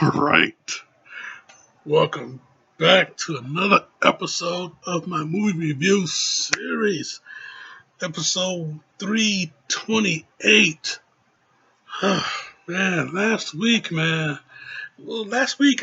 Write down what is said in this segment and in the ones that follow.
All right. Welcome back to another episode of my movie review series, episode 328. Man, last week, man. Well, last week,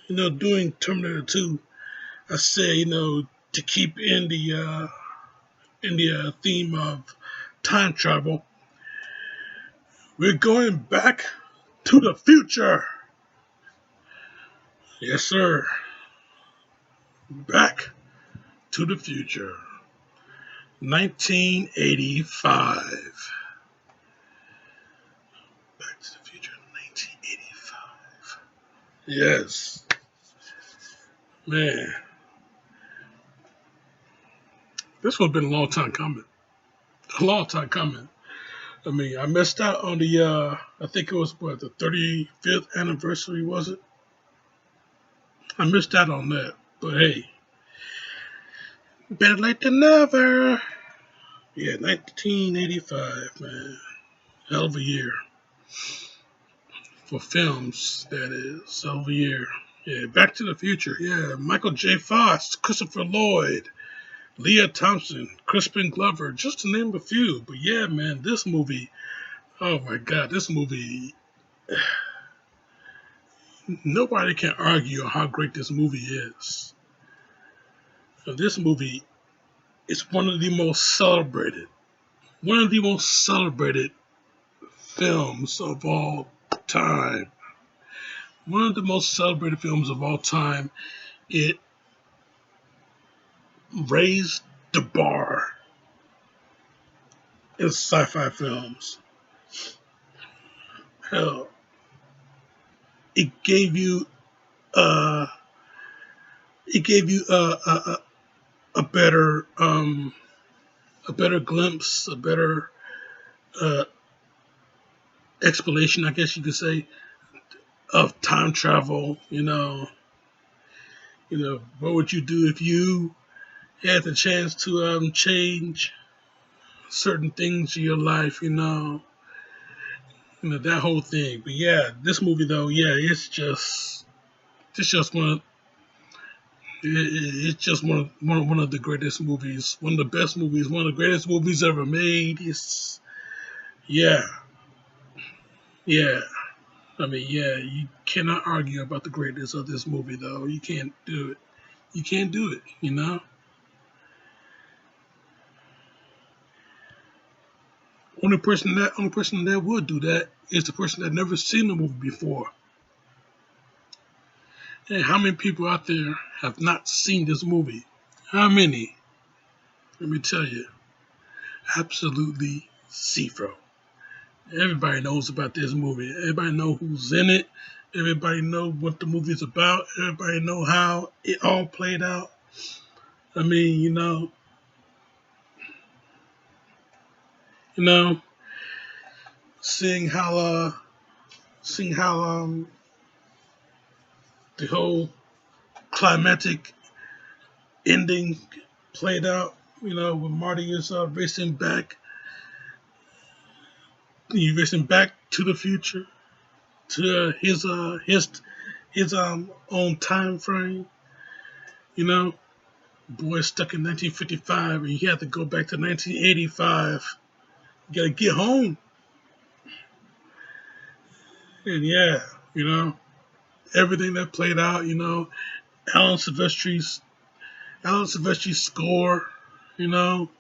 doing Terminator 2, I said, to keep in the theme of time travel, we're going back to the future. Yes, sir. Back to the future. 1985. Back to the Future, 1985. Yes, man, this one's been a long time coming. A long time coming. I mean, I missed out on I think it was the 35th anniversary, was it? I missed out on that, but hey, better late than never. Yeah, 1985, man, hell of a year for films. That is, hell of a year. Yeah, Back to the Future. Yeah, Michael J. Fox, Christopher Lloyd, Leah Thompson, Crispin Glover, just to name a few. But yeah, man, this movie, oh my God, this movie, nobody can argue on how great this movie is. This movie is one of the most celebrated films of all time. One of the most celebrated films of all time. It raised the bar in sci-fi films. Hell, it gave you uh, a better glimpse, a better uh, explanation, I guess you could say, of time travel. What would you do if you had the chance to change certain things in your life? That whole thing. But yeah, this movie though, yeah, it's just it's just one of the greatest movies, one of the best movies, one of the greatest movies ever made. It's yeah, yeah. I mean, yeah, you cannot argue about the greatness of this movie, though. You can't do it. You can't do it. Only person that would do that is the person that never seen the movie before. And how many people out there have not seen this movie? How many? Let me tell you, absolutely zero. Everybody knows about this movie. Everybody knows who's in it. Everybody knows what the movie's about. Everybody know how it all played out. I mean, you know, seeing how the whole climatic ending played out. When Marty is racing back to the future to his own time frame. You know, boy stuck in 1955 and he had to go back to 1985. You gotta get home. And yeah, you know, everything that played out, Alan Silvestri's Alan Silvestri's score, you know,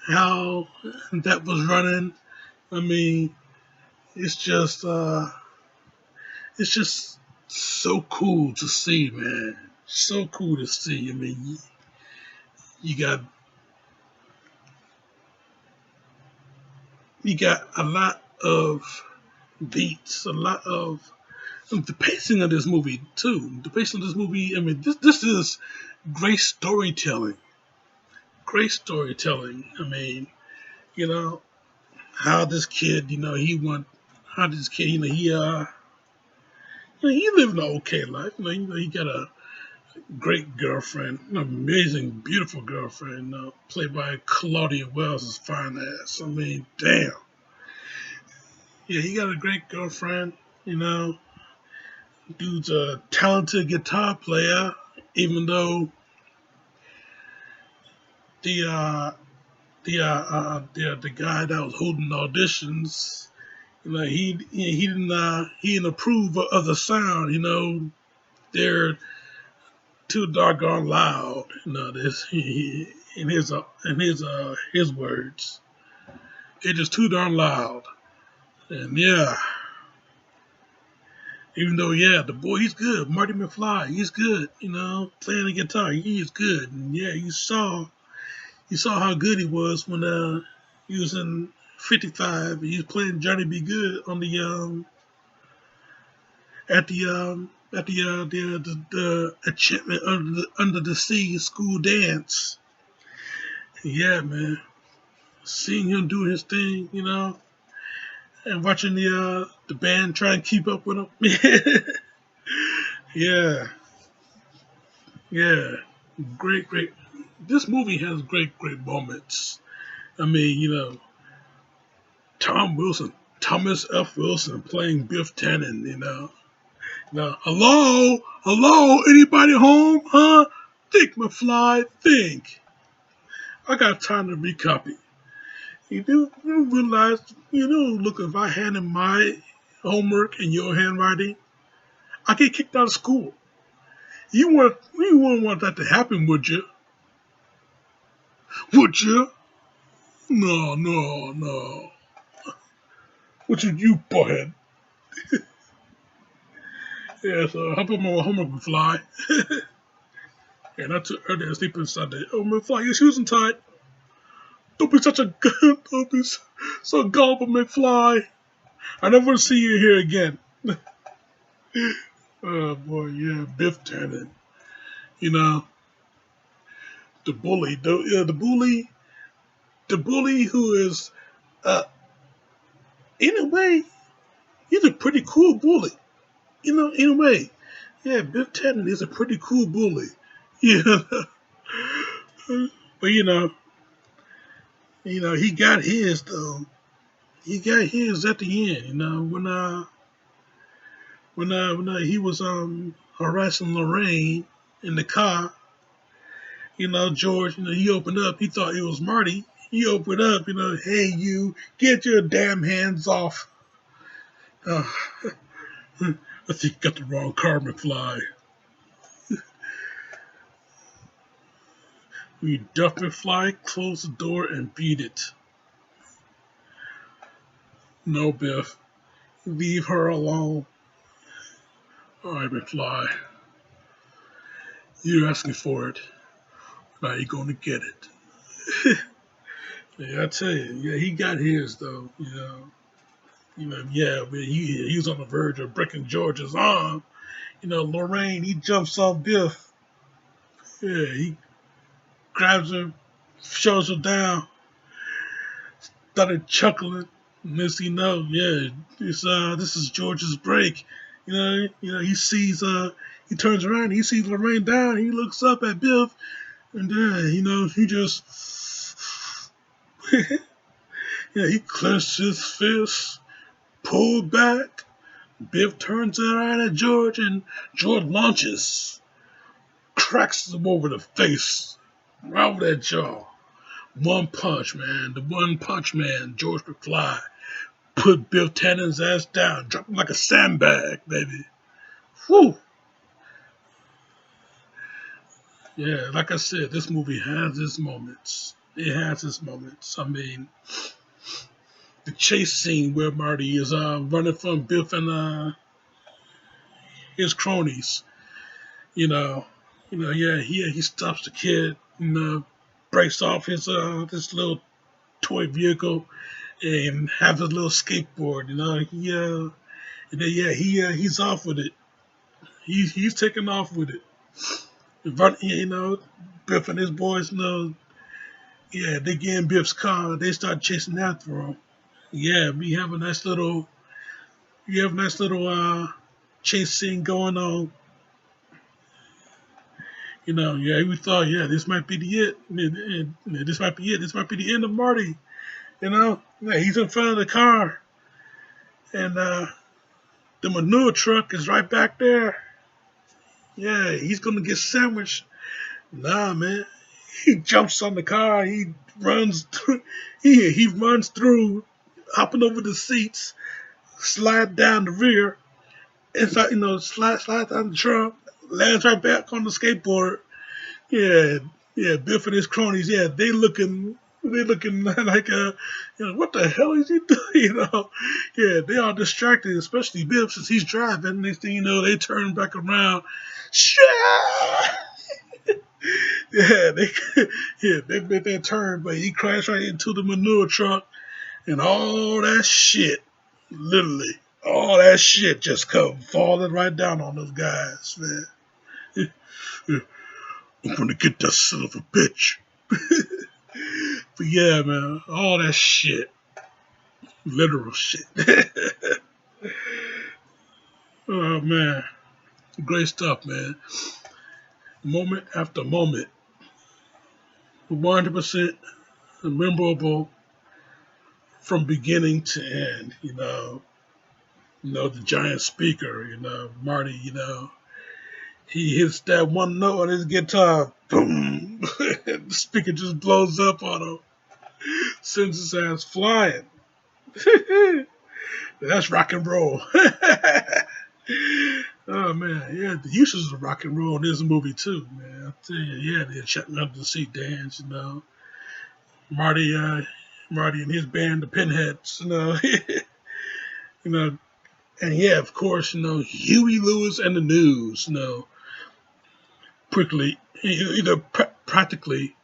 how that was running. I mean, it's just it's just so cool to see, man. So cool to see. I mean, you got you got a lot of beats, a lot of the pacing of this movie too. The pacing of this movie. I mean, this is great storytelling. Great storytelling. I mean, you know how this kid, how this kid, he lived an okay life. He got a great girlfriend, an amazing, beautiful girlfriend, played by Claudia Wells' fine ass. I mean, damn. Yeah, he got a great girlfriend. Dude's a talented guitar player, even though the the guy that was holding auditions, he didn't approve of the sound. They're too doggone loud. This in his words, they're just too darn loud. And yeah, even though the boy he's good, Marty McFly he's good. Playing the guitar he is good. And yeah, you saw how good he was when he was in 55. He was playing Johnny B. Good on the at the enchantment under the sea school dance. Yeah, man, seeing him do his thing, and watching the band try and keep up with him. Yeah, yeah, great. This movie has great moments. I mean, Tom Wilson, Thomas F. Wilson playing Biff Tannen. Now, hello, anybody home? Huh? Think, McFly, think. I got time to recopy. You realize, look, if I hand in my homework in your handwriting, I get kicked out of school. You wouldn't want that to happen, would you? Would you? No, no, no. What you butthead? Yeah, so how about my homework, McFly? And I took early and sleeping Sunday. Oh, McFly, your shoes untied. Don't be such a don't be so gullible, McFly. I never want to see you here again. Oh boy, yeah, Biff Tannen. You know, the bully, the bully who is, uh, in a way, he's a pretty cool bully. In a way, yeah, Biff Tannen is a pretty cool bully. Yeah, but he got his though. He got his at the end. When he was harassing Lorraine in the car. George, he opened up. He thought it was Marty. He opened up, hey, you, get your damn hands off. Uh, I think you got the wrong car, McFly. We duck McFly, close the door, and beat it. No, Biff. Leave her alone. All right, McFly. You're asking for it. Now you're going to get it. Yeah, I tell you, yeah, he got his, though, yeah, but he was on the verge of breaking George's arm. Lorraine, he jumps off Biff. Yeah, he grabs her, shoves her down, started chuckling. Next you know, yeah, this is George's break. He sees he turns around, he sees Lorraine down, he looks up at Biff, and then he just he clenched his fist, pulled back. Biff turns around at George, and George launches, cracks him over the face, right over that jaw. One punch, man. The one punch man, George McFly, put Bill Tannen's ass down, dropped him like a sandbag, baby. Whew. Yeah, like I said, this movie has its moments. It has its moments. I mean, the chase scene where Marty is running from Biff and his cronies. You know, yeah, he stops the kid and breaks off this little toy vehicle and have a little skateboard. And then, yeah, he's off with it. He's taking off with it. Biff and his boys, yeah, they get in Biff's car. They start chasing after him. Yeah, we have a nice little chase scene going on. Yeah, we thought, yeah, this might be the it. This might be it. This might be the end of Marty. Yeah, he's in front of the car, and The manure truck is right back there. Yeah, he's gonna get sandwiched. Nah, man. He jumps on the car. He runs through. He runs through, hopping over the seats, slide down the rear, inside. Slide down the trunk, lands right back on the skateboard. Yeah, yeah. Biff and his cronies. Yeah, they looking like what the hell is he doing? Yeah, they are distracted, especially Biff since he's driving. Next thing you know, they turn back around. Shit! Yeah, they made that turn, but he crashed right into the manure truck and all that shit, literally, all that shit just come falling right down on those guys, man. I'm gonna get that son of a bitch. But yeah, man, all that shit, literal shit. Oh man, great stuff, man. Moment after moment, 100% memorable from beginning to end. The giant speaker. Marty. He hits that one note on his guitar, boom. The speaker just blows up on him, sends his ass flying. That's rock and roll. Oh man, yeah, the uses of rock and roll in this movie too, man. I tell you, yeah, the enchantment of the sea dance, Marty, Marty and his band, the Pinheads, you know, and yeah, of course, Huey Lewis and the News, prickly, practically,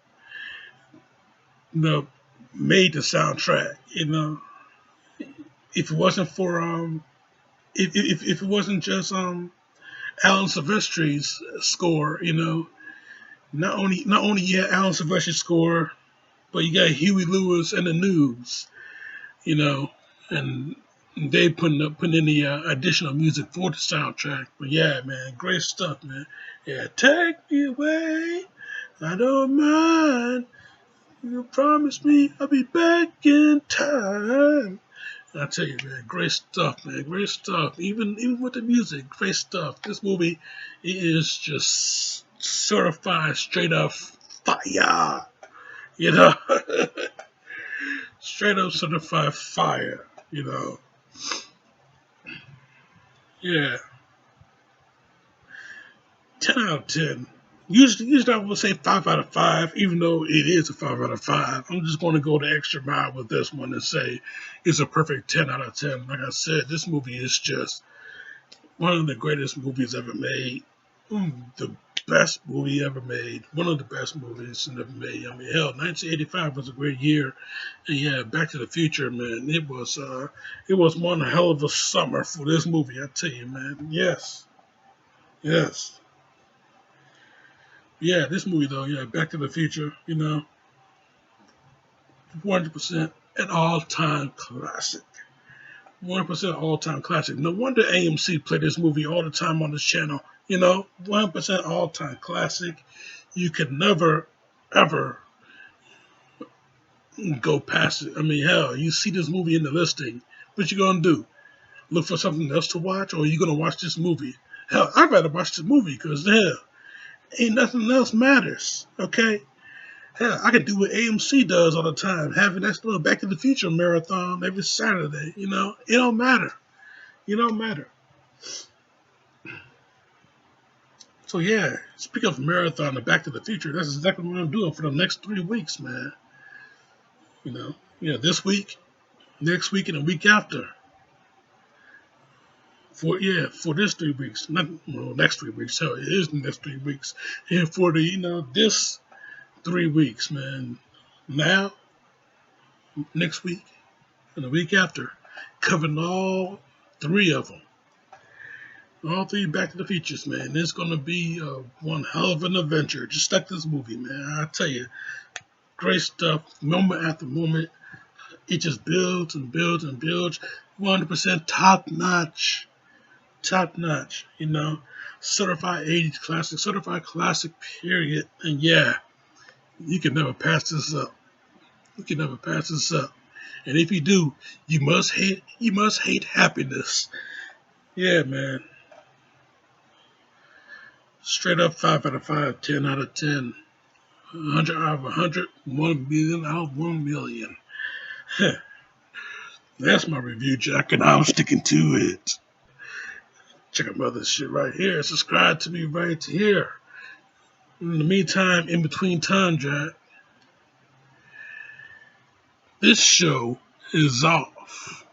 you know, made the soundtrack. If it wasn't for if it wasn't just Alan Silvestri's score, not only you had Alan Silvestri's score, but you got Huey Lewis and the News, you know, and they putting in the additional music for the soundtrack. But yeah, man, great stuff, man. Yeah, take me away, I don't mind. You promised me I'll be back in time. I tell you, man, great stuff, man, great stuff. Even with the music, great stuff. This movie is just certified straight up fire. You know, straight up certified fire. Yeah, 10 out of 10. Usually I would say 5 out of 5, even though it is a 5 out of 5. I'm just going to go the extra mile with this one and say it's a perfect 10 out of 10. Like I said, this movie is just one of the greatest movies ever made. The best movie ever made. One of the best movies ever made. I mean, hell, 1985 was a great year, and yeah, Back to the Future, man, it was one hell of a summer for this movie. I tell you, man. Yes, yes. Yeah, this movie though, yeah, Back to the Future, 100% an all-time classic. 100% all-time classic. No wonder AMC played this movie all the time on this channel. 100% all-time classic. You could never, ever go past it. I mean, hell, you see this movie in the listing. What you gonna do? Look for something else to watch, or are you gonna watch this movie? Hell, I'd rather watch this movie because hell, ain't nothing else matters. Okay. Hell, I can do what AMC does all the time, having that little Back to the Future marathon every Saturday. It don't matter. It don't matter. So yeah, speaking of marathon and Back to the Future, that's exactly what I'm doing for the next 3 weeks, man. This week, next week, and the week after. For this 3 weeks, not next 3 weeks. Hell, it is the next 3 weeks. And for the this 3 weeks, man. Now, next week, and the week after, covering all three of them. All three Back to the Futures, man. It's going to be one hell of an adventure, just like this movie, man. I tell you, great stuff, moment after moment. It just builds and builds and builds. 100% top notch. Top notch, Certified 80s classic, certified classic, period. And yeah, you can never pass this up. You can never pass this up. And if you do, you must hate happiness. Yeah, man. Straight up 5 out of 5, 10 out of 10. 100 out of 100, 1 million out of 1 million. That's my review, Jack, and I'm sticking to it. Check out my other shit right here. Subscribe to me right here. In the meantime, in between time, Jack, this show is off.